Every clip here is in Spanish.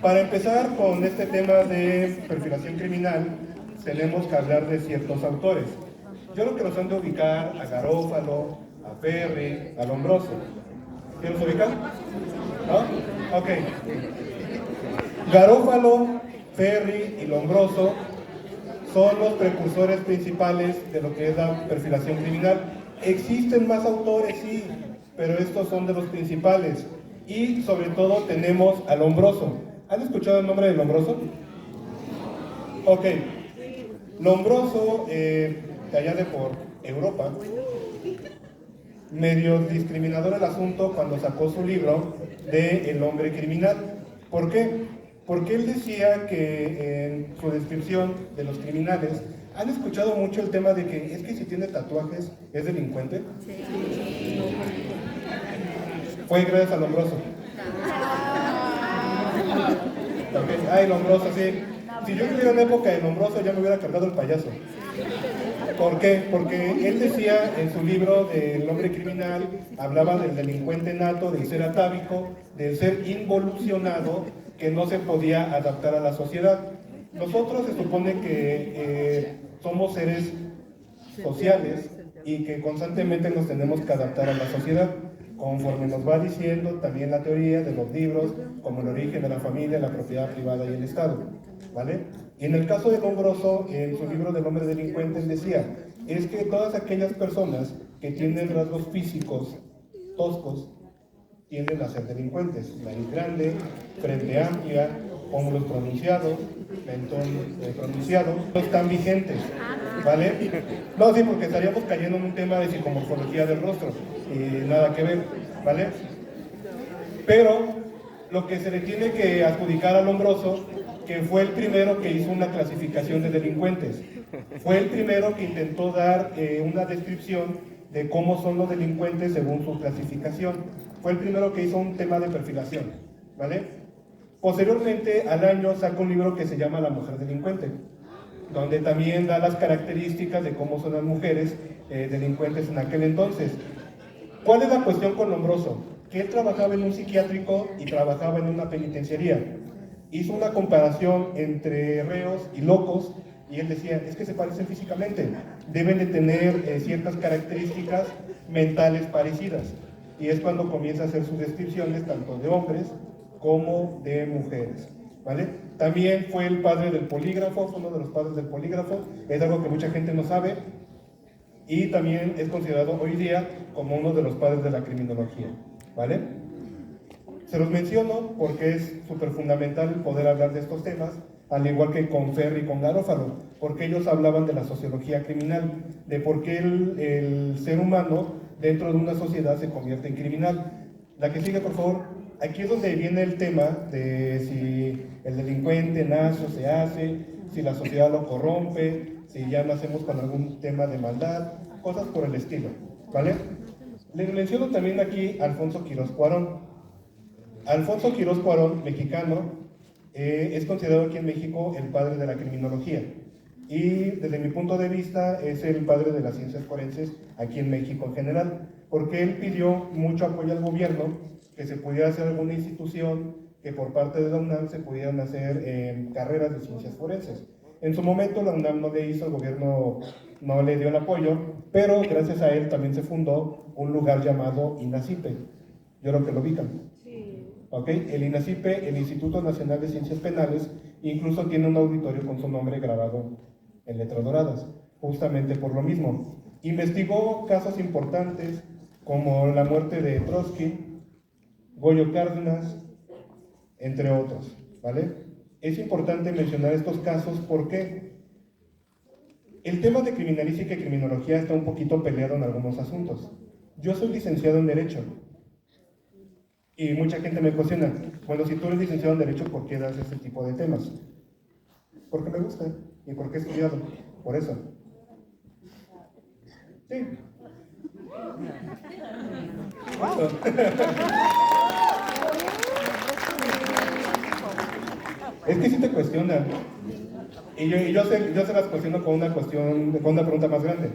Para empezar con este tema de perfilación criminal, tenemos que hablar de ciertos autores. Yo creo que los han de ubicar a Garófalo, a Ferri, a Lombroso. ¿Quién los ubica? ¿No? Ok. Garófalo, Ferri y Lombroso son los precursores principales de lo que es la perfilación criminal. Existen más autores, sí, pero estos son de los principales. Y sobre todo tenemos a Lombroso. ¿Han escuchado el nombre de Lombroso? Ok. Lombroso, de allá de por Europa, medio discriminador el asunto cuando sacó su libro de El hombre criminal. ¿Por qué? Porque él decía que en su descripción de los criminales, ¿han escuchado mucho el tema de que es que si tiene tatuajes es delincuente? Sí. Fue gracias a Lombroso. Okay. Ay, Lombroso, sí. Si yo viviera en época de Lombroso ya me hubiera cargado el payaso. ¿Por qué? Porque él decía en su libro del hombre criminal, hablaba del delincuente nato, del ser atávico, del ser involucionado, que no se podía adaptar a la sociedad. Nosotros se supone que somos seres sociales y que constantemente nos tenemos que adaptar a la sociedad, conforme nos va diciendo también la teoría de los libros, como el origen de la familia, la propiedad privada y el Estado, ¿vale? Y en el caso de Lombroso, en su libro del hombre delincuente, él decía, es que todas aquellas personas que tienen rasgos físicos toscos, tienden a ser delincuentes. Nariz grande, frente amplia, pómulos pronunciados, mentón pronunciado, no están vigentes, ¿vale? No, sí, porque estaríamos cayendo en un tema de psicomorfología del rostro, y nada que ver, ¿vale? Pero lo que se le tiene que adjudicar a Lombroso, que fue el primero que hizo una clasificación de delincuentes, fue el primero que intentó dar una descripción de cómo son los delincuentes según su clasificación. Fue el primero que hizo un tema de perfilación, ¿vale? Posteriormente, al año, saca un libro que se llama La mujer delincuente, donde también da las características de cómo son las mujeres delincuentes en aquel entonces. ¿Cuál es la cuestión con Lombroso? Que él trabajaba en un psiquiátrico y trabajaba en una penitenciaría. Hizo una comparación entre reos y locos, y él decía, es que se parecen físicamente, deben de tener ciertas características mentales parecidas. Y es cuando comienza a hacer sus descripciones tanto de hombres como de mujeres, ¿vale? También fue el padre del polígrafo, fue uno de los padres del polígrafo, es algo que mucha gente no sabe, y también es considerado hoy día como uno de los padres de la criminología, ¿vale? Se los menciono porque es súper fundamental poder hablar de estos temas, al igual que con Ferri y con Garófalo, porque ellos hablaban de la sociología criminal, de por qué el ser humano dentro de una sociedad se convierte en criminal. La que sigue, por favor. Aquí es donde viene el tema de si el delincuente nace o se hace, si la sociedad lo corrompe, si ya nacemos con algún tema de maldad, cosas por el estilo, ¿vale? Les menciono también aquí a Alfonso Quirós Cuarón. Alfonso Quirós Cuarón, mexicano, es considerado aquí en México el padre de la criminología. Y desde mi punto de vista es el padre de las ciencias forenses aquí en México en general, porque él pidió mucho apoyo al gobierno, que se pudiera hacer alguna institución, que por parte de la UNAM se pudieran hacer carreras de ciencias forenses. En su momento la UNAM no le hizo, el gobierno no le dio el apoyo, pero gracias a él también se fundó un lugar llamado INACIPE. Yo creo que lo ubican. ¿Okay? El INACIPE, el Instituto Nacional de Ciencias Penales, incluso tiene un auditorio con su nombre grabado en letras doradas, justamente por lo mismo. Investigó casos importantes como la muerte de Trotsky, Goyo Cárdenas, entre otros, ¿vale? Es importante mencionar estos casos porque el tema de criminalística y criminología está un poquito peleado en algunos asuntos. Yo soy licenciado en Derecho y mucha gente me cuestiona, bueno, si tú eres licenciado en Derecho, ¿por qué das ese tipo de temas? Porque me gusta y porque he estudiado, por eso. Sí. Wow. Es que sí te cuestionan. Y yo se las cuestiono con una pregunta más grande.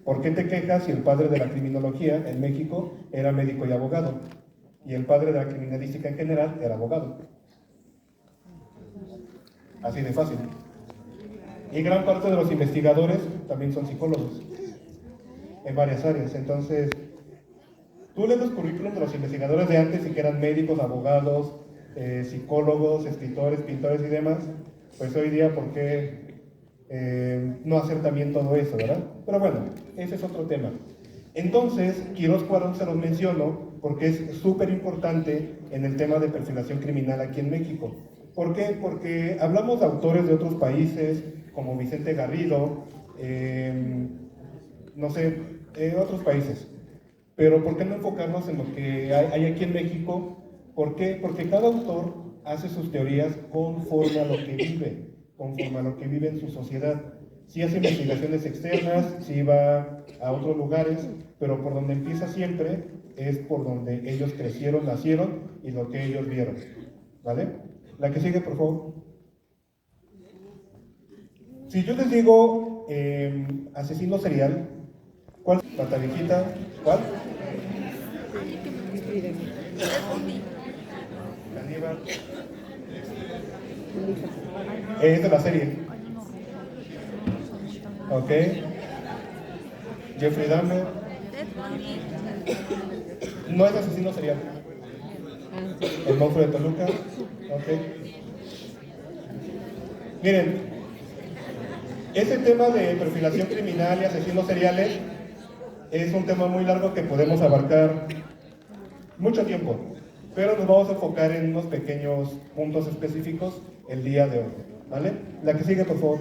¿Por qué te quejas si el padre de la criminología en México era médico y abogado? Y el padre de la criminalística en general era abogado. así de fácil. Y gran parte de los investigadores también son psicólogos, en varias áreas. Entonces, tú lees los currículums de los investigadores de antes y que eran médicos, abogados, psicólogos, escritores, pintores y demás, pues hoy día, ¿por qué no hacer también todo eso, verdad? Pero bueno, ese es otro tema. Entonces, Quirós Cuarón se los menciono porque es súper importante en el tema de perfilación criminal aquí en México. ¿Por qué? Porque hablamos de autores de otros países, como Vicente Garrido, no sé, otros países. Pero ¿por qué no enfocarnos en lo que hay aquí en México? ¿Por qué? Porque cada autor hace sus teorías conforme a lo que vive, conforme a lo que vive en su sociedad. Sí hace investigaciones externas, sí va a otros lugares, pero por donde empieza siempre es por donde ellos crecieron, nacieron y lo que ellos vieron. ¿Vale? La que sigue, por favor. Si yo les digo asesino serial, ¿cuál? ¿Pata viejita? ¿Cuál? Caníbal. Es de la serie. Ok. Jeffrey Dahmer. No es asesino serial. El monstruo de Toluca. Ok. Miren, ese tema de perfilación criminal y asesinos seriales es un tema muy largo que podemos abarcar mucho tiempo, pero nos vamos a enfocar en unos pequeños puntos específicos el día de hoy, ¿vale? La que sigue, por favor.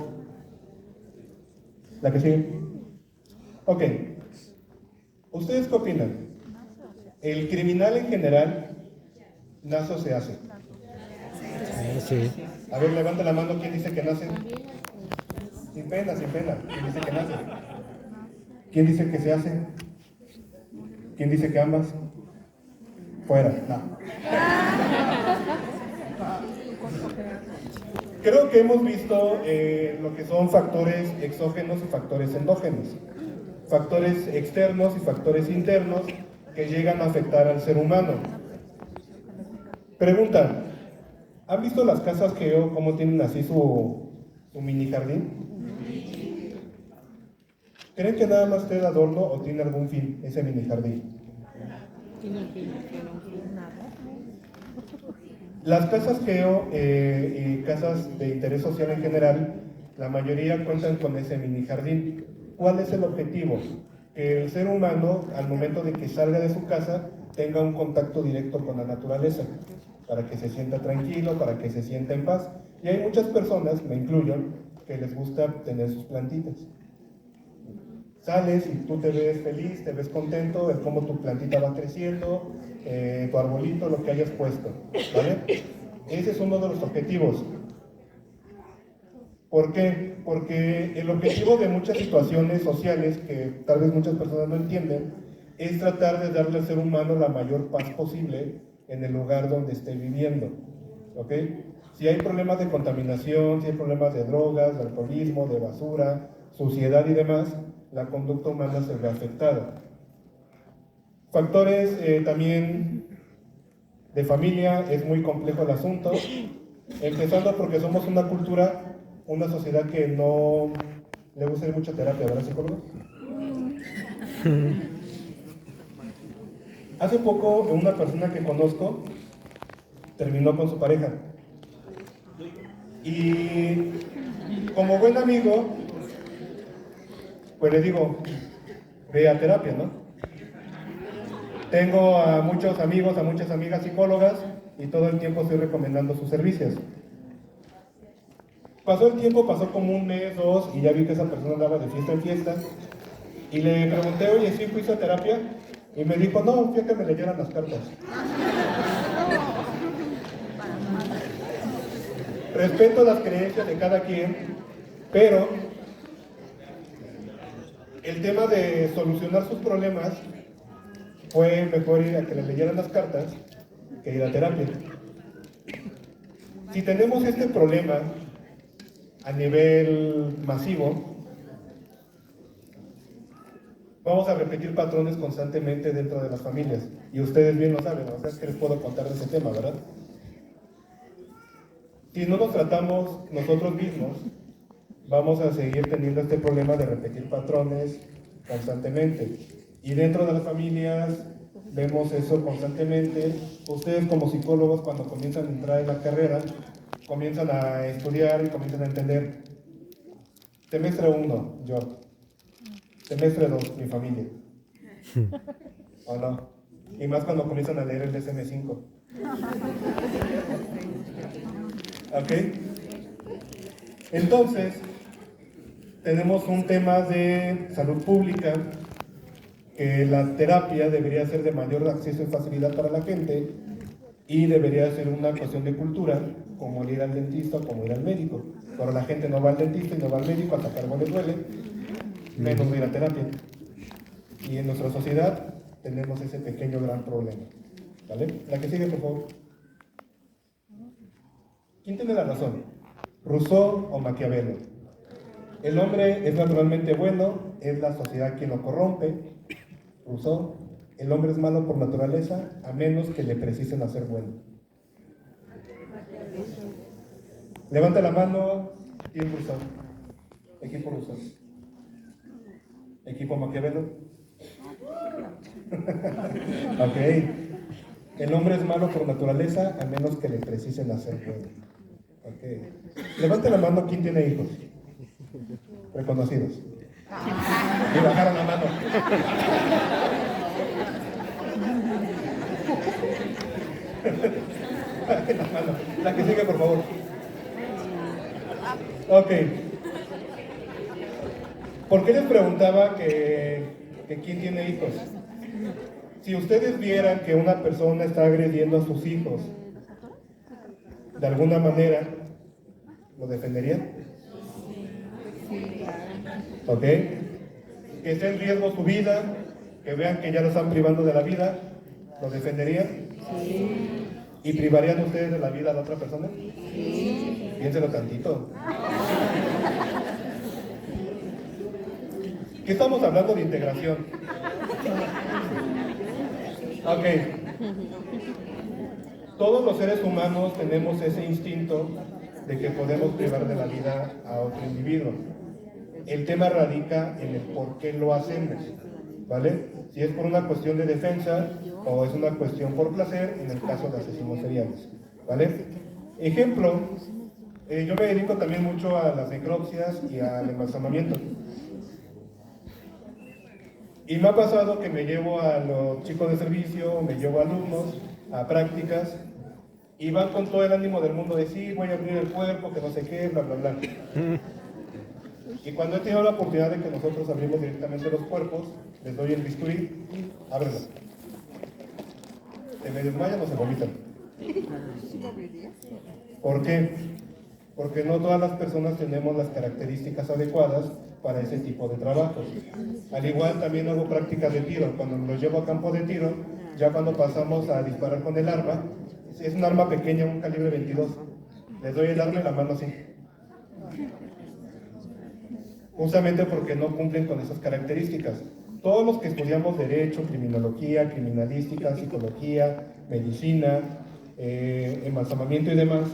La que sigue. Ok. ¿Ustedes qué opinan? ¿El criminal en general nace o se hace? Sí. A ver, levanta la mano, ¿quién dice que nace? Sin pena, sin pena. ¿Quién dice que nace? ¿Quién dice que se hace? ¿Quién dice que ambas? Fuera, no. Creo que hemos visto lo que son factores exógenos y factores endógenos. Factores externos y factores internos que llegan a afectar al ser humano. Pregunta, ¿han visto las casas Geo cómo tienen así su mini jardín? ¿Creen que nada más esté de adorno o tiene algún fin ese mini jardín? Las casas Geo y casas de interés social en general, la mayoría cuentan con ese mini jardín. ¿Cuál es el objetivo? Que el ser humano, al momento de que salga de su casa, tenga un contacto directo con la naturaleza, para que se sienta tranquilo, para que se sienta en paz. Y hay muchas personas, me incluyo, que les gusta tener sus plantitas. Sales y tú te ves feliz, te ves contento, ves cómo tu plantita va creciendo, tu arbolito, lo que hayas puesto, ¿vale? Ese es uno de los objetivos. ¿Por qué? Porque el objetivo de muchas situaciones sociales, que tal vez muchas personas no entienden, es tratar de darle al ser humano la mayor paz posible en el lugar donde esté viviendo, ¿ok? Si hay problemas de contaminación, si hay problemas de drogas, de alcoholismo, de basura, suciedad y demás, la conducta humana se ve afectada. Factores también de familia, es muy complejo el asunto, empezando porque somos una cultura, una sociedad que no le gusta ir mucha terapia, ¿verdad, psicólogo? Hace poco una persona que conozco terminó con su pareja y como buen amigo, pues le digo, ve a terapia, ¿no? Tengo a muchos amigos, a muchas amigas psicólogas y todo el tiempo estoy recomendando sus servicios. Pasó el tiempo, pasó como un mes, dos, y ya vi que esa persona andaba de fiesta en fiesta. Y le pregunté, oye, ¿sí fuiste a terapia? Y me dijo, no, fui a que me leyeran las cartas. Respeto las creencias de cada quien, pero el tema de solucionar sus problemas fue mejor ir a que le leyeran las cartas que ir a terapia. Si tenemos este problema a nivel masivo, vamos a repetir patrones constantemente dentro de las familias. Y ustedes bien lo saben, o sea, es que les puedo contar de ese tema, ¿verdad? Si no nos tratamos nosotros mismos, vamos a seguir teniendo este problema de repetir patrones constantemente. Y dentro de las familias vemos eso constantemente. Ustedes como psicólogos, cuando comienzan a entrar en la carrera, comienzan a estudiar y comienzan a entender. Semestre 1, yo. Semestre 2, mi familia. ¿O no? Y más cuando comienzan a leer el DSM-5. ¿Ok? Entonces, tenemos un tema de salud pública, que la terapia debería ser de mayor acceso y facilidad para la gente, y debería ser una cuestión de cultura, como el ir al dentista o como ir al médico. Pero la gente no va al dentista y no va al médico hasta que algo le duele, menos ir a terapia. Y en nuestra sociedad tenemos ese pequeño gran problema. ¿Vale? La que sigue, por favor. ¿Quién tiene la razón? ¿Rousseau o Maquiavelo? El hombre es naturalmente bueno, es la sociedad quien lo corrompe. Rousseau. El hombre es malo por naturaleza, a menos que le precisen hacer bueno. Levanta la mano. ¿Quién Rousseau? Equipo Rousseau. Equipo Maquiavelo. Ok. El hombre es malo por naturaleza, a menos que le precisen hacer bueno. Ok. Levanta la mano. ¿Quién tiene hijos? Reconocidos. Y bajaron la mano. La que sigue, por favor. Ok. ¿Por qué les preguntaba que quién tiene hijos? Si ustedes vieran que una persona está agrediendo a sus hijos, de alguna manera, ¿lo defenderían? ¿Ok? Que esté en riesgo su vida, que vean que ya lo están privando de la vida, ¿lo defenderían? Sí. ¿Y privarían ustedes de la vida a la otra persona? Sí. Piénselo tantito. ¿Qué estamos hablando de integración? Ok. Todos los seres humanos tenemos ese instinto de que podemos privar de la vida a otro individuo. El tema radica en el por qué lo hacemos, ¿vale? Si es por una cuestión de defensa o es una cuestión por placer, en el caso de asesinos seriales, ¿vale? Ejemplo, yo me dedico también mucho a las necropsias y al embalsamamiento. Y me ha pasado que me llevo a los chicos de servicio, me llevo a alumnos a prácticas y van con todo el ánimo del mundo de sí, voy a abrir el cuerpo, que no sé qué, bla, bla, bla. Y cuando he tenido la oportunidad de que nosotros abrimos directamente los cuerpos, les doy el bisturí, ábrelo. Se me desmayan o se vomitan. ¿Por qué? Porque no todas las personas tenemos las características adecuadas para ese tipo de trabajos. Al igual también hago prácticas de tiro. Cuando los llevo a campo de tiro, ya cuando pasamos a disparar con el arma, es un arma pequeña, un calibre 22. Les doy el arma y la mano así. Justamente porque no cumplen con esas características. Todos los que estudiamos Derecho, Criminología, Criminalística, Psicología, Medicina, embalsamamiento y demás,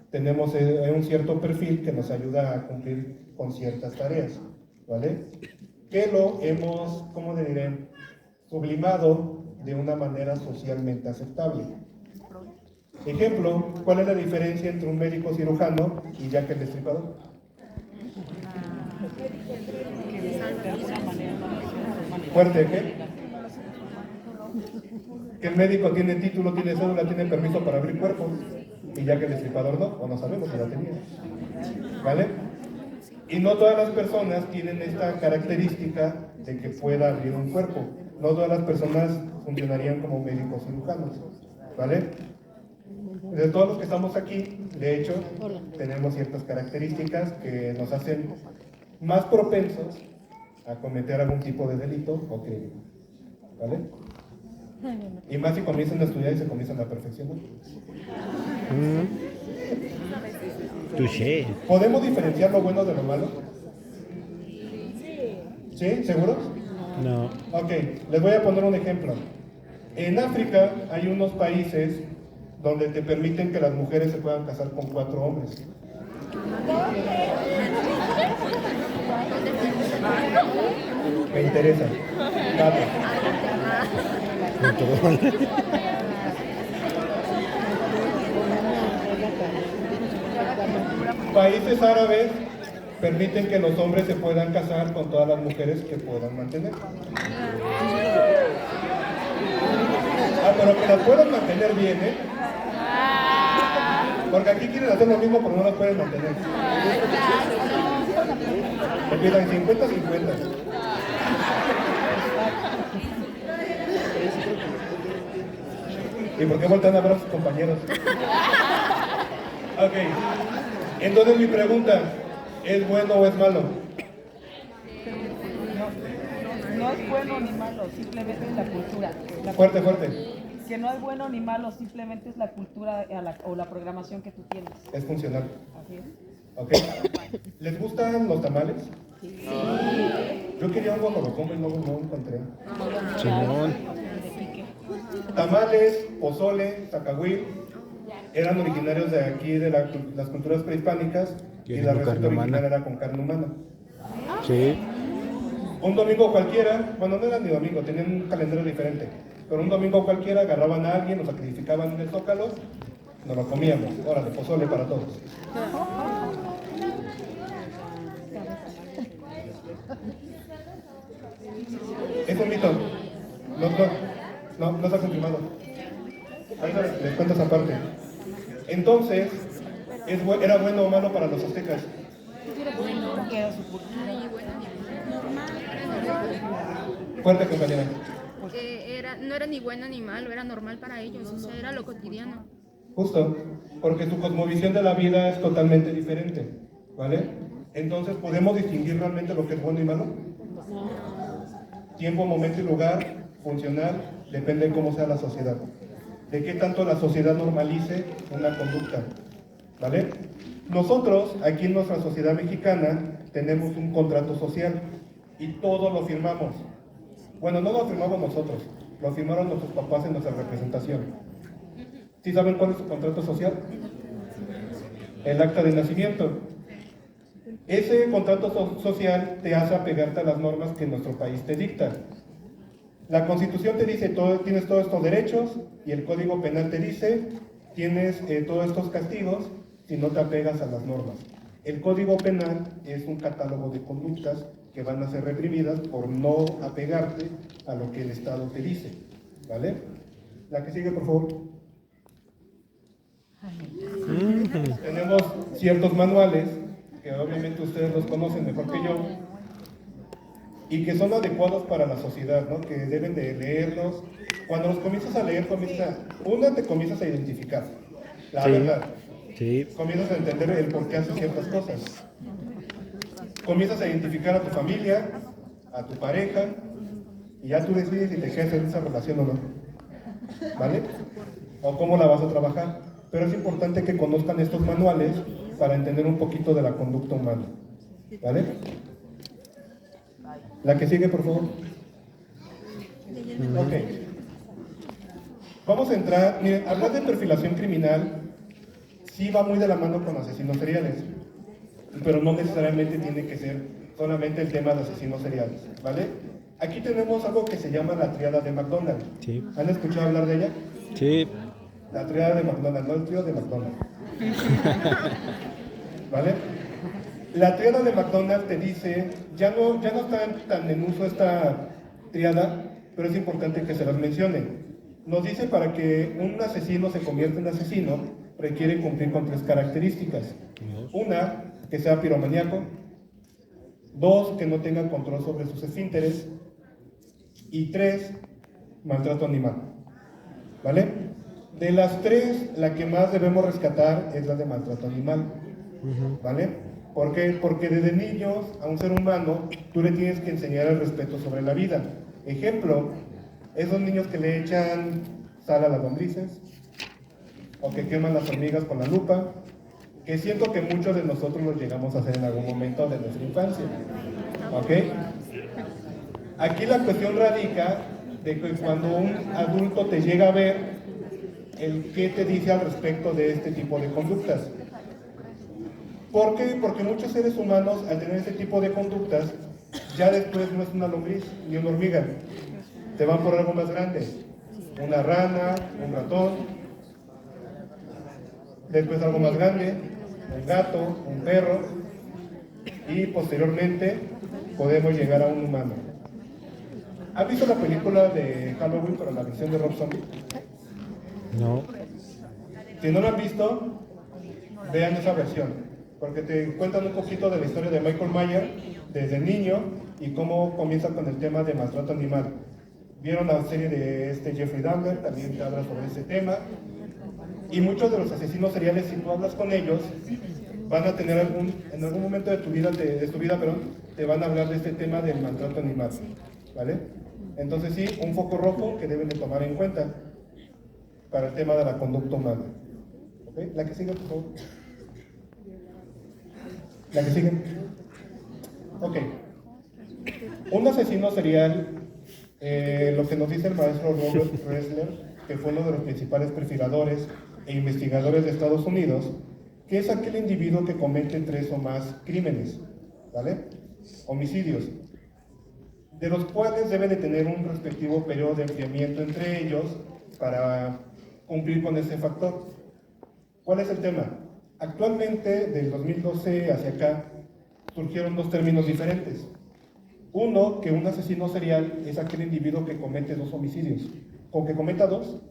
tenemos un cierto perfil que nos ayuda a cumplir con ciertas tareas, ¿vale? Que lo hemos, ¿cómo le diré?, sublimado de una manera socialmente aceptable. Ejemplo, ¿cuál es la diferencia entre un médico cirujano y Jack el Destripador? Fuerte, ¿qué? Que el médico tiene título, tiene cédula, tiene permiso para abrir cuerpos, y Jack el Destripador no, o no sabemos si la tenía. ¿Vale? Y no todas las personas tienen esta característica de que pueda abrir un cuerpo. No todas las personas funcionarían como médicos cirujanos. ¿Vale? De todos los que estamos aquí, de hecho, tenemos ciertas características que nos hacen más propensos a cometer algún tipo de delito o crimen. ¿Vale? Y más si comienzan a estudiar y se comienzan a perfeccionar. Touché. ¿Podemos diferenciar lo bueno de lo malo? ¿Sí? ¿Seguros? No. Ok, les voy a poner un ejemplo. En África hay unos países donde te permiten que las mujeres se puedan casar con 4 hombres. Me interesa. Dato. Países árabes permiten que los hombres se puedan casar con todas las mujeres que puedan mantener. Pero que las puedan mantener bien, ¿eh? Porque aquí quieren hacer lo mismo, pero no las pueden mantener. Empiezan 50-50. ¿Y por qué voltean a ver a sus compañeros? Ok. Entonces mi pregunta, ¿es bueno o es malo? No es bueno ni malo, simplemente es la cultura. Fuerte, fuerte. Que no es bueno ni malo, simplemente es la cultura o la programación que tú tienes. Es funcional. Así es. Ok. ¿Les gustan los tamales? Sí. Yo quería un guajolocombo y no encontré. Simón. Tamales, pozole, zacahuil, eran originarios de aquí, de las culturas prehispánicas, y la receta original era con carne humana. Sí. Un domingo cualquiera, bueno, no era ni domingo, tenían un calendario diferente, pero un domingo cualquiera agarraban a alguien, lo sacrificaban en el zócalo, nos lo comíamos. Órale, pozole para todos. Es un mito. No está confirmado. Ahorita les cuento esa parte. Entonces, ¿era bueno o malo para los aztecas? Porque era su cultura. Fuerte, compañera. No era ni bueno ni malo, era normal para ellos, o sea, era lo cotidiano. Justo, porque su cosmovisión de la vida es totalmente diferente, ¿vale? Entonces, ¿podemos distinguir realmente lo que es bueno y malo? Tiempo, momento y lugar, funcional, depende de cómo sea la sociedad. De qué tanto la sociedad normalice una conducta, ¿vale? Nosotros, aquí en nuestra sociedad mexicana, tenemos un contrato social y todos lo firmamos. Bueno, no lo firmamos nosotros, lo firmaron nuestros papás en nuestra representación. ¿Sí saben cuál es su contrato social? El acta de nacimiento. Ese contrato social te hace apegarte a las normas que nuestro país te dicta. La Constitución te dice, tienes todos estos derechos, y el Código Penal te dice, tienes todos estos castigos si no te apegas a las normas. El Código Penal es un catálogo de conductas que van a ser reprimidas por no apegarte a lo que el Estado te dice, ¿vale? La que sigue, por favor. Tenemos ciertos manuales, que obviamente ustedes los conocen mejor que yo, y que son adecuados para la sociedad, ¿no? Que deben de leerlos. Cuando los comienzas a leer, te comienzas a identificar, la verdad. Sí. Comienzas a entender el por qué haces ciertas cosas. Comienzas a identificar a tu familia, a tu pareja, y ya tú decides si te quieres en esa relación o no, ¿vale? O cómo la vas a trabajar. Pero es importante que conozcan estos manuales para entender un poquito de la conducta humana, ¿vale? La que sigue, por favor. Ok. Vamos a entrar, miren, hablar de perfilación criminal sí va muy de la mano con asesinos seriales, pero no necesariamente tiene que ser solamente el tema de asesinos seriales, ¿vale? Aquí tenemos algo que se llama la tríada de McDonald. Sí. ¿Han escuchado hablar de ella? Sí. La tríada de McDonald, no el trío de McDonald. ¿Vale? La tríada de McDonald te dice, ya no está tan en uso esta tríada, pero es importante que se las mencione. Nos dice para que un asesino se convierta en asesino, requiere cumplir con 3 características. Una, que sea piromaníaco. 2, que no tenga control sobre sus esfínteres. Y 3, maltrato animal. ¿Vale? De las 3, la que más debemos rescatar es la de maltrato animal. ¿Vale? ¿Por qué? Porque desde niños a un ser humano tú le tienes que enseñar el respeto sobre la vida. Ejemplo, esos niños que le echan sal a las lombrices o que queman las hormigas con la lupa, que siento que muchos de nosotros los llegamos a hacer en algún momento de nuestra infancia. ¿Ok? Aquí la cuestión radica de que cuando un adulto te llega a ver el qué te dice al respecto de este tipo de conductas. ¿Por qué? Porque muchos seres humanos, al tener este tipo de conductas, ya después no es una lombriz ni una hormiga. Te van por algo más grande. Una rana, un ratón, después algo más grande, un gato, un perro, y posteriormente podemos llegar a un humano. ¿Has visto la película de Halloween para la versión de Rob Zombie? No. Si no la han visto, vean esa versión, porque te cuentan un poquito de la historia de Michael Myers desde niño y cómo comienza con el tema de maltrato animal. Vieron la serie de Jeffrey Dahmer, también te habla sobre ese tema, y muchos de los asesinos seriales, si tú hablas con ellos, van a tener en algún momento de tu vida, te van a hablar de este tema del maltrato animal, ¿vale? Entonces sí, un foco rojo que deben de tomar en cuenta para el tema de la conducta humana. ¿Okay? La que sigue, por favor. La que sigue. Ok. Un asesino serial, lo que nos dice el maestro Robert Ressler, que fue uno de los principales perfiladores e investigadores de Estados Unidos, que es aquel individuo que comete 3 o más crímenes, ¿vale? Homicidios, de los cuales debe de tener un respectivo periodo de enfriamiento entre ellos para cumplir con ese factor. ¿Cuál es el tema? Actualmente, del 2012 hacia acá, surgieron 2 términos diferentes. Uno, que un asesino serial es aquel individuo que comete 2 homicidios. Con que cometa 2,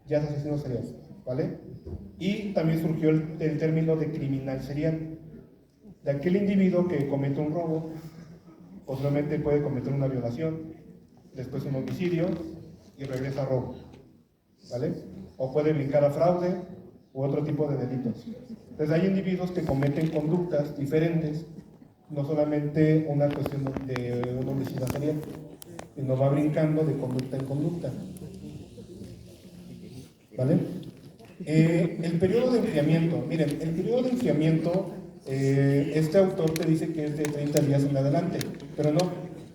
ya es asesino serial, ¿vale? Y también surgió el término de criminal serial, de aquel individuo que comete un robo, posiblemente puede cometer una violación, después un homicidio y regresa a robo, ¿vale? O puede brincar a fraude u otro tipo de delitos. Entonces hay individuos que cometen conductas diferentes, no solamente una cuestión de un homicidio serial, sino va brincando de conducta en conducta, ¿vale? El periodo de enfriamiento, miren, el periodo de enfriamiento, este autor te dice que es de 30 días en adelante, pero no,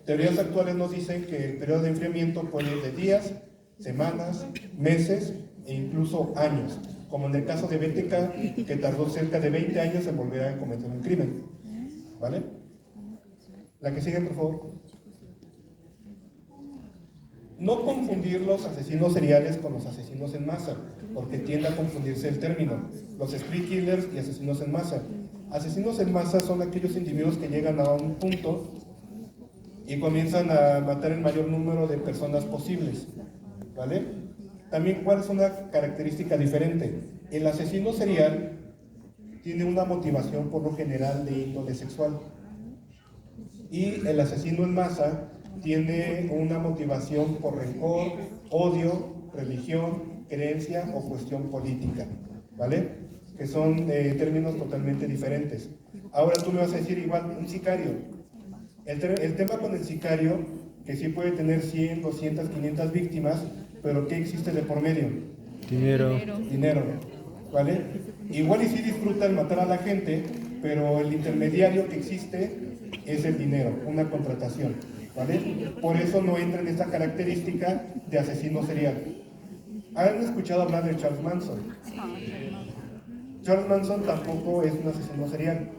teorías actuales nos dicen que el periodo de enfriamiento puede ir de días, semanas, meses e incluso años, como en el caso de BTK, que tardó cerca de 20 años en volver a cometer un crimen, ¿vale? La que sigue, por favor. No confundir los asesinos seriales con los asesinos en masa, porque tiende a confundirse el término. Los spree killers y asesinos en masa. Asesinos en masa son aquellos individuos que llegan a un punto y comienzan a matar el mayor número de personas posibles, ¿vale? También, ¿cuál es una característica diferente? El asesino serial tiene una motivación por lo general de índole sexual, y el asesino en masa tiene una motivación por rencor, odio, religión, creencia o cuestión política, ¿vale? Que son términos totalmente diferentes. Ahora tú me vas a decir igual, un sicario. El tema con el sicario, que sí puede tener 100, 200, 500 víctimas, pero ¿qué existe de por medio? Dinero. Dinero, ¿vale? Igual y sí disfrutan matar a la gente, pero el intermediario que existe es el dinero, una contratación, ¿vale? Por eso no entra en esta característica de asesino serial. ¿Han escuchado hablar de Charles Manson? Charles Manson tampoco es un asesino serial,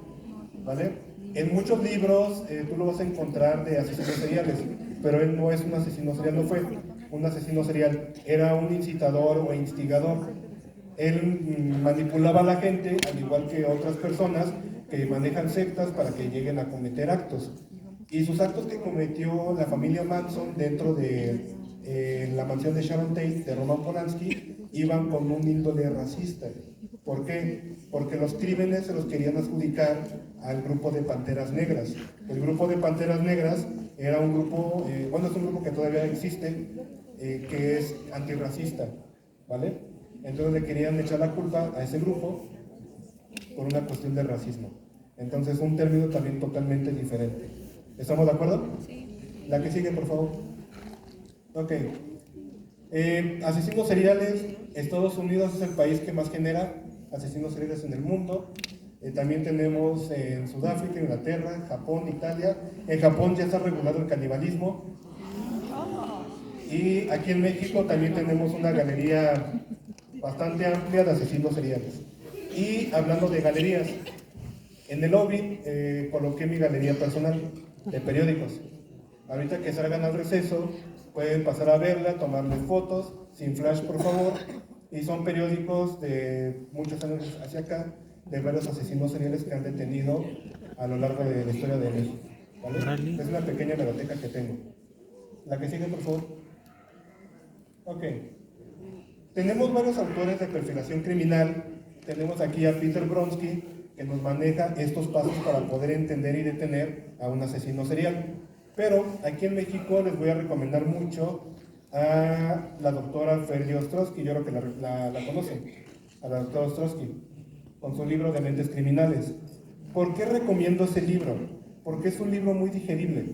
¿vale? En muchos libros tú lo vas a encontrar de asesinos seriales, pero él no es un asesino serial, no fue un asesino serial, era un incitador o instigador. Él manipulaba a la gente, al igual que otras personas que manejan sectas para que lleguen a cometer actos. Y sus actos que cometió la familia Manson dentro de la mansión de Sharon Tate, de Roman Polanski, iban con un índole racista. ¿Por qué? Porque los crímenes se los querían adjudicar al grupo de Panteras Negras. El grupo de Panteras Negras era un grupo, bueno, es un grupo que todavía existe, que es antirracista, ¿vale? Entonces le querían echar la culpa a ese grupo por una cuestión de racismo. Entonces, un término también totalmente diferente. ¿Estamos de acuerdo? Sí. La que sigue, por favor. Ok. Asesinos seriales. Estados Unidos es el país que más genera asesinos seriales en el mundo. También tenemos en Sudáfrica, Inglaterra, Japón, Italia. En Japón ya está regulado el canibalismo. Y aquí en México también tenemos una galería bastante amplia de asesinos seriales. Y hablando de galerías, en el lobby coloqué mi galería personal de periódicos. Ahorita que salgan al receso, pueden pasar a verla, tomarle fotos, sin flash por favor, y son periódicos de muchos años hacia acá, de varios asesinos seriales que han detenido a lo largo de la historia de México. ¿Vale? Es una pequeña biblioteca que tengo. La que sigue, por favor. Ok. Tenemos varios autores de perfilación criminal. Tenemos aquí a Peter Bronsky, que nos maneja estos pasos para poder entender y detener a un asesino serial. Pero aquí en México les voy a recomendar mucho a la doctora Ferdi Ostrowski, yo creo que la conocen, a la doctora Ostrowski, con su libro de Mentes Criminales. ¿Por qué recomiendo ese libro? Porque es un libro muy digerible.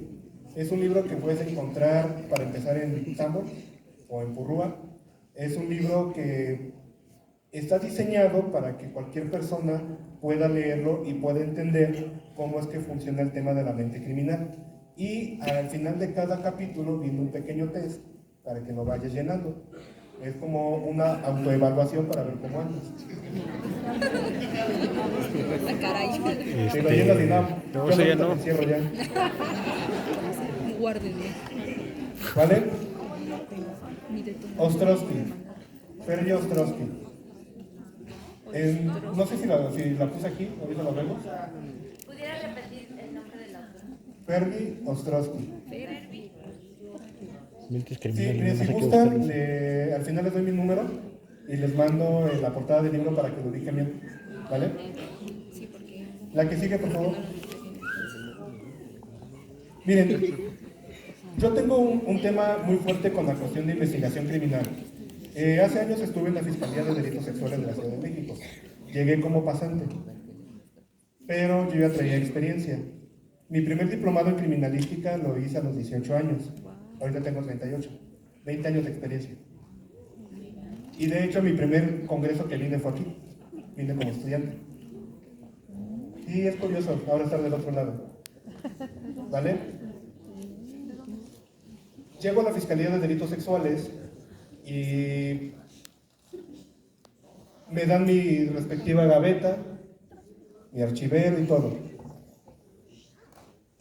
Es un libro que puedes encontrar, para empezar, en Sambor o en Purrúa. Es un libro que está diseñado para que cualquier persona pueda leerlo y pueda entender cómo es que funciona el tema de la mente criminal. Y al final de cada capítulo viene un pequeño test para que lo vayas llenando. Es como una autoevaluación para ver cómo andas. Si lo llenas y no, eso ya no. Cierro ya. Guárdenme. ¿Vale? Ostrowski. Ferdi Ostrowski. No sé si la puse aquí, ahorita lo vemos. ¿Pudiera repetir el nombre del autor? Ferdi Ostrowski. Mentes Sí, criminales. miren, no si sé qué gustan, buscarlos. al final les doy mi número y les mando la portada del libro para que lo ubiquen bien. ¿Vale? La que sigue, por favor. Miren, yo tengo un tema muy fuerte con la cuestión de investigación criminal. Hace años estuve en la Fiscalía de Delitos Sexuales de la Ciudad de México. Llegué como pasante, pero yo ya traía experiencia. Mi primer diplomado en criminalística lo hice a los 18 años. Ahorita tengo 38. 20 años de experiencia. Y de hecho mi primer congreso que vine fue aquí. Vine como estudiante. Y es curioso ahora estar del otro lado. ¿Vale? Llego a la Fiscalía de Delitos Sexuales y me dan mi respectiva gaveta, mi archivero y todo.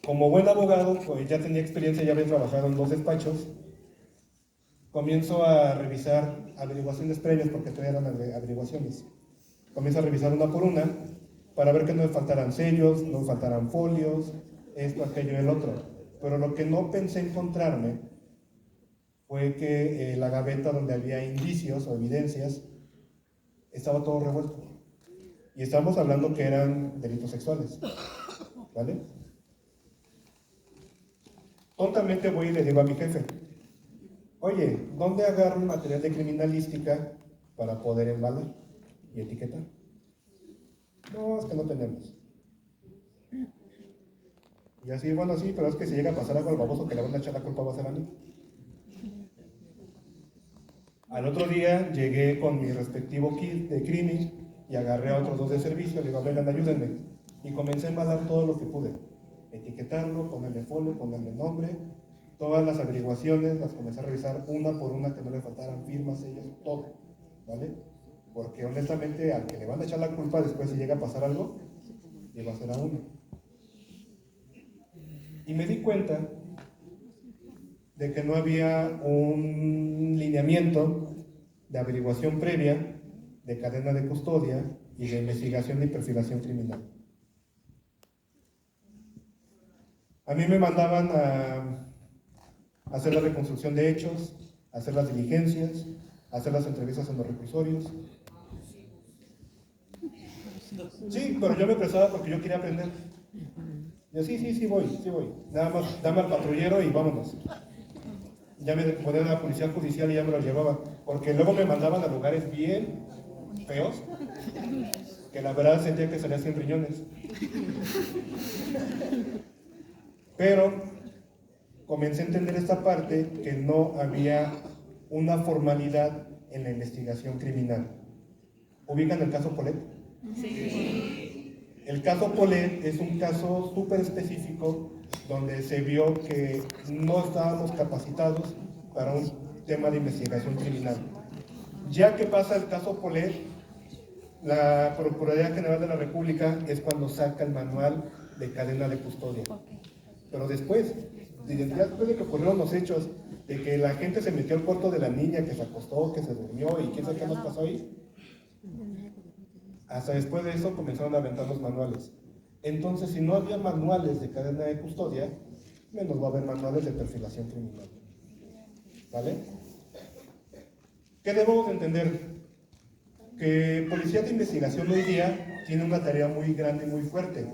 Como buen abogado, pues ya tenía experiencia, ya había trabajado en 2 despachos, comienzo a revisar averiguaciones previas, porque todavía eran averiguaciones. Comienzo a revisar una por una, para ver que no me faltaran sellos, no me faltaran folios, esto, aquello y el otro. Pero lo que no pensé encontrarme fue que la gaveta donde había indicios o evidencias estaba todo revuelto. Y estamos hablando que eran delitos sexuales, ¿vale? Tontamente voy y le digo a mi jefe, oye, ¿dónde agarro un material de criminalística para poder embalar y etiquetar? No, es que no tenemos. Y así, bueno, sí, pero es que si llega a pasar algo al baboso que le van a echar la culpa va a ser a mí. Al otro día llegué con mi respectivo kit de crimen y agarré a otros 2 de servicio, le digo, vengan, ayúdenme. Y comencé a embalar todo lo que pude. Etiquetarlo, ponerle folio, ponerle nombre, todas las averiguaciones, las comencé a revisar una por una, que no le faltaran firmas, sellos, todo, ¿vale? Porque honestamente al que le van a echar la culpa después si llega a pasar algo, le va a ser a uno. Y me di cuenta de que no había un lineamiento de averiguación previa, de cadena de custodia y de investigación y perfilación criminal. A mí me mandaban a hacer la reconstrucción de hechos, a hacer las diligencias, a hacer las entrevistas en los reclusorios. Sí, pero yo me prestaba porque yo quería aprender. Yo, sí voy. Nada más, dame al patrullero y vámonos. Ya me ponían a la policía judicial y ya me lo llevaba. Porque luego me mandaban a lugares bien feos, que la verdad sentía que salía sin riñones. Pero comencé a entender esta parte, que no había una formalidad en la investigación criminal. ¿Ubican el caso Polet? Sí. El caso Polet es un caso súper específico donde se vio que no estábamos capacitados para un tema de investigación criminal. Ya que pasa el caso Polet, la Procuraduría General de la República es cuando saca el manual de cadena de custodia. Pero después, ya después de que ocurrieron los hechos, de que la gente se metió al cuarto de la niña, que se acostó, que se durmió y quién sabe qué nos pasó ahí, hasta después de eso comenzaron a aventar los manuales. Entonces, si no había manuales de cadena de custodia, menos va a haber manuales de perfilación criminal. ¿Vale? ¿Qué debemos entender? Que Policía de Investigación hoy día tiene una tarea muy grande y muy fuerte,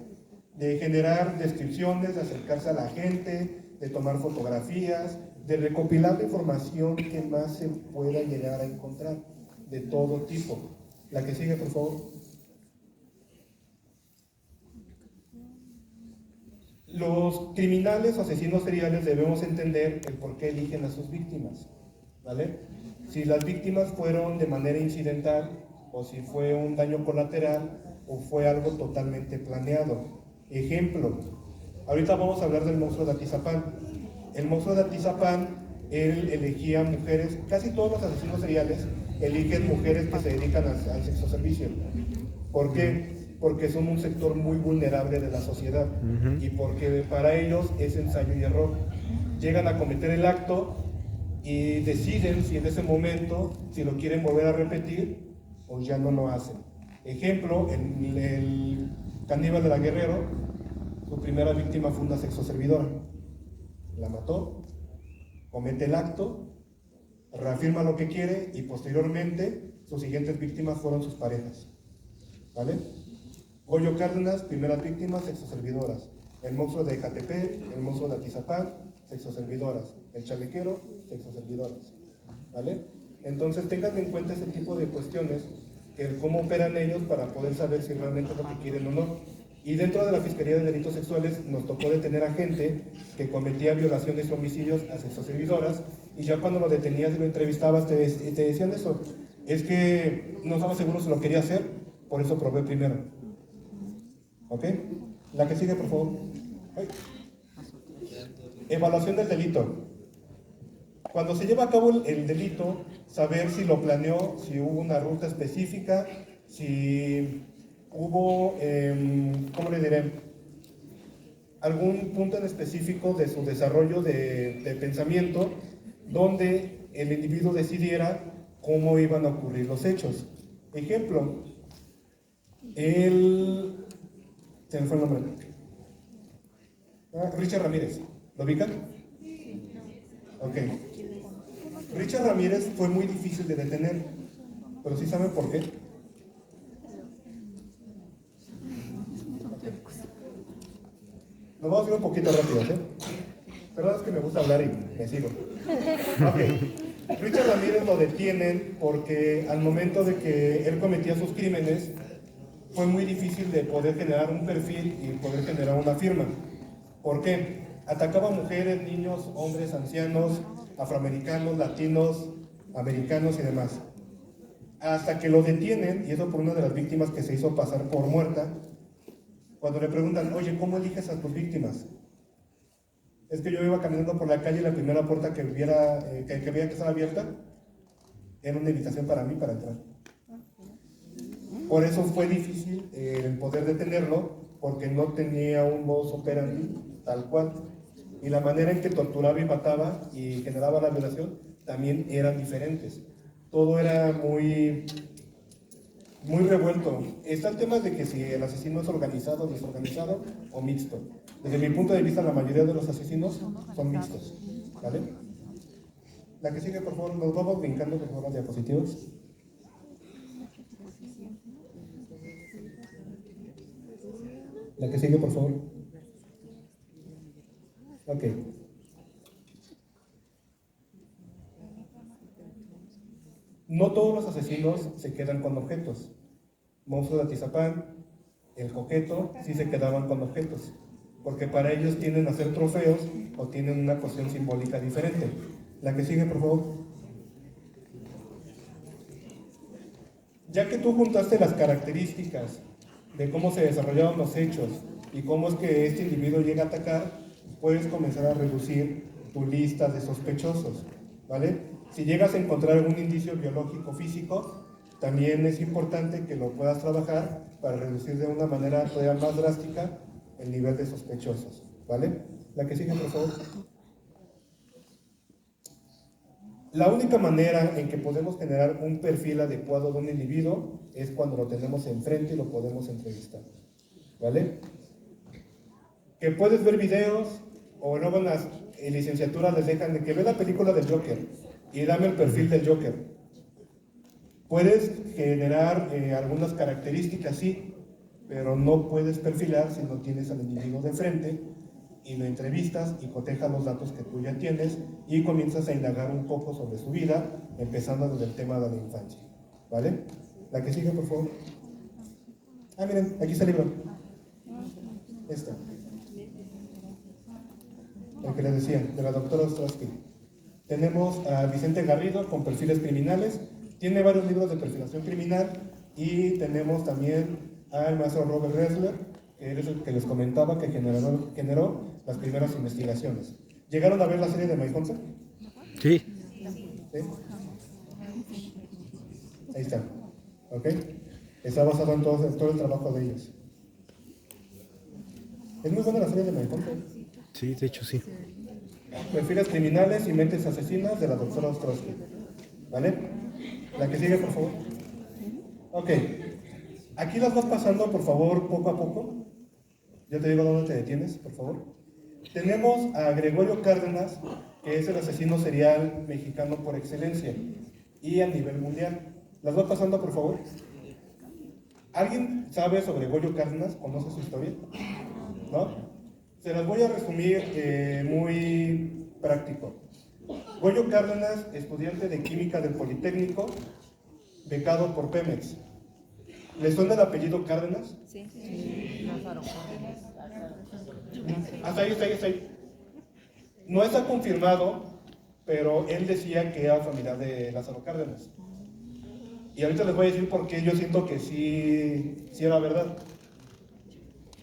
de generar descripciones, de acercarse a la gente, de tomar fotografías, de recopilar la información que más se pueda llegar a encontrar, de todo tipo. La que sigue, por favor. Los criminales o asesinos seriales debemos entender el por qué eligen a sus víctimas, ¿vale? Si las víctimas fueron de manera incidental, o si fue un daño colateral, o fue algo totalmente planeado. Ejemplo, ahorita vamos a hablar del monstruo de Atizapán. El monstruo de Atizapán, él elegía mujeres, casi todos los asesinos seriales eligen mujeres que se dedican al sexo servicio. ¿Por qué? Porque son un sector muy vulnerable de la sociedad y porque para ellos es ensayo y error. Llegan a cometer el acto y deciden si en ese momento, si lo quieren volver a repetir, o ya no lo hacen. Ejemplo, el caníbal de la Guerrero, su primera víctima fue una sexoservidora. La mató, comete el acto, reafirma lo que quiere y posteriormente sus siguientes víctimas fueron sus parejas. ¿Vale? Goyo Cárdenas, primeras víctimas, sexoservidoras. El monstruo de Ecatepec, el monstruo de Atizapán, sexoservidoras. El chalequero, sexoservidoras. ¿Vale? Entonces tengan en cuenta ese tipo de cuestiones, cómo operan ellos para poder saber si realmente es lo que quieren o no. Y dentro de la Fiscalía de Delitos Sexuales nos tocó detener a gente que cometía violaciones y homicidios a sexoservidoras, y ya cuando lo detenías y lo entrevistabas te decían eso, es que no estaba seguro si lo quería hacer, por eso probé primero. ¿Ok? La que sigue, por favor. Ay. Evaluación del delito. Cuando se lleva a cabo el delito, saber si lo planeó, si hubo una ruta específica, si hubo, ¿cómo le diré? Algún punto en específico de su desarrollo de pensamiento, donde el individuo decidiera cómo iban a ocurrir los hechos. Ejemplo, se me fue el nombre. Richard Ramírez, ¿lo ubican? Ok. Richard Ramírez fue muy difícil de detener, pero ¿sí saben por qué? Nos vamos a ir un poquito rápido, ¿eh? Perdón, es que me gusta hablar y me sigo. Ok. Richard Ramírez lo detienen porque al momento de que él cometía sus crímenes, fue muy difícil de poder generar un perfil y poder generar una firma. ¿Por qué? Atacaba a mujeres, niños, hombres, ancianos, afroamericanos, latinos, americanos y demás. Hasta que lo detienen, y eso por una de las víctimas que se hizo pasar por muerta, cuando le preguntan, oye, ¿cómo eliges a tus víctimas? Es que yo iba caminando por la calle y la primera puerta que veía que estaba abierta era una invitación para mí para entrar. Por eso fue difícil el poder detenerlo, porque no tenía un modus operandi tal cual. Y la manera en que torturaba y mataba y generaba la violación también eran diferentes. Todo era muy revuelto. Está el tema de que si el asesino es organizado, desorganizado o mixto. Desde mi punto de vista, la mayoría de los asesinos son mixtos. ¿Vale? La que sigue, por favor, nos vamos brincando, por favor, las diapositivas. La que sigue, por favor. Ok. No todos los asesinos se quedan con objetos. Monstruo de Atizapán, el coqueto, sí se quedaban con objetos, porque para ellos tienden a ser trofeos o tienen una cuestión simbólica diferente. La que sigue, por favor. Ya que tú juntaste las características de cómo se desarrollaron los hechos y cómo es que este individuo llega a atacar, puedes comenzar a reducir tu lista de sospechosos, ¿vale? Si llegas a encontrar algún indicio biológico físico, también es importante que lo puedas trabajar para reducir de una manera todavía más drástica el nivel de sospechosos, ¿vale? La que sigue, por favor. La única manera en que podemos generar un perfil adecuado de un individuo es cuando lo tenemos enfrente y lo podemos entrevistar, ¿vale? Que puedes ver videos o luego en las licenciaturas les dejan de que ve la película del Joker y dame el perfil del Joker. Puedes generar algunas características, sí, pero no puedes perfilar si no tienes al individuo de frente y lo entrevistas y cotejas los datos que tú ya tienes y comienzas a indagar un poco sobre su vida, empezando desde el tema de la infancia, ¿vale? La que sigue, por favor. Ah, miren, aquí está el libro. Esta. El que les decía, de la doctora Ostrowski. Tenemos a Vicente Garrido con perfiles criminales, tiene varios libros de perfilación criminal, y tenemos también al maestro Robert Ressler, que es el que les comentaba que generó las primeras investigaciones. ¿Llegaron a ver la serie de Mindhunter? Sí. ¿Sí? Ahí está. ¿Ok? Está basado en todo el trabajo de ellos. Es muy buena la serie de Mindhunter. Sí, de hecho sí. Perfiles criminales y mentes asesinas de la doctora Ostrowski. ¿Vale? La que sigue, por favor. Ok. Aquí las vas pasando, por favor, poco a poco. Yo te digo dónde te detienes, por favor. Tenemos a Gregorio Cárdenas, que es el asesino serial mexicano por excelencia y a nivel mundial. Las vas pasando, por favor. ¿Alguien sabe sobre Gregorio Cárdenas? ¿Conoce su historia? ¿No? Se las voy a resumir muy práctico. Goyo Cárdenas, estudiante de química del Politécnico, becado por Pemex. ¿Le suena el apellido Cárdenas? Sí. Hasta ahí. No está confirmado, pero él decía que era familiar de Lázaro Cárdenas. Y ahorita les voy a decir por qué yo siento que sí era verdad.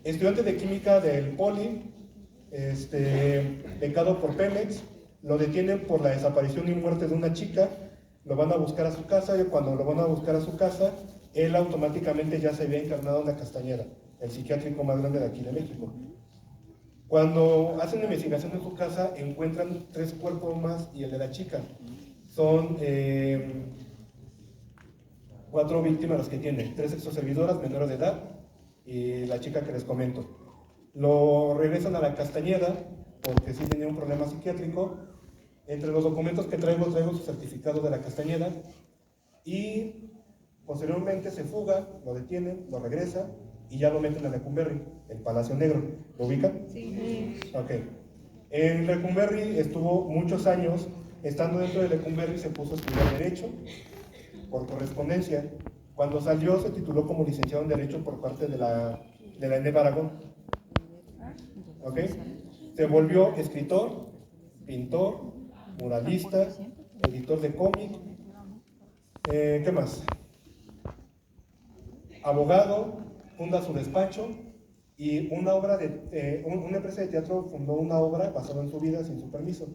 Estudiante de química del Poli, becado por Pemex, lo detienen por la desaparición y muerte de una chica, lo van a buscar a su casa, y cuando lo van a buscar a su casa, él automáticamente ya se había internado en la Castañeda, el psiquiátrico más grande de aquí de México. Cuando hacen la investigación en su casa, encuentran 3 cuerpos más y el de la chica. Son 4 víctimas las que tiene, 3 exoservidoras menores de edad y la chica que les comento. Lo regresan a la Castañeda porque sí tenía un problema psiquiátrico. Entre los documentos que traigo su certificado de la Castañeda, y posteriormente se fuga, lo detienen, lo regresa y ya lo meten a Lecumberri, el Palacio Negro. ¿Lo ubican? Sí. Ok. En Lecumberri estuvo muchos años. Estando dentro de Lecumberri se puso a estudiar Derecho por correspondencia. Cuando salió se tituló como licenciado en Derecho por parte de la ENEP Aragón. ¿Ok? Se volvió escritor, pintor, muralista, editor de cómic. ¿Qué más? Abogado, funda su despacho y una empresa de teatro fundó una obra basada en su vida sin su permiso.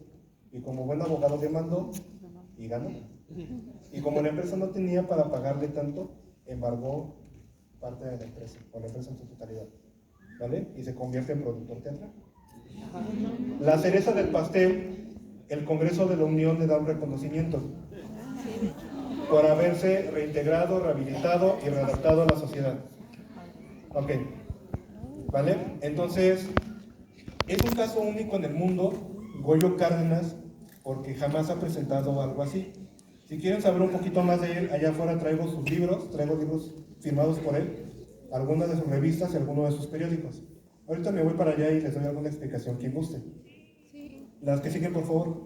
Y como buen abogado demandó y ganó. Y como la empresa no tenía para pagarle tanto, embargó parte de la empresa, o la empresa en su totalidad, ¿vale? Y se convierte en productor teatral. La cereza del pastel, el Congreso de la Unión le da un reconocimiento por haberse reintegrado, rehabilitado y readaptado a la sociedad. Ok, ¿vale? Entonces, es un caso único en el mundo, Goyo Cárdenas, porque jamás ha presentado algo así. Si quieren saber un poquito más de él, allá afuera traigo libros firmados por él, algunas de sus revistas y algunos de sus periódicos. Ahorita me voy para allá y les doy alguna explicación, quien guste. Las que siguen, por favor.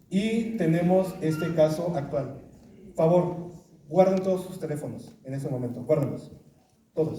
Y tenemos este caso actual. Favor, guarden todos sus teléfonos en ese momento, guárdenlos.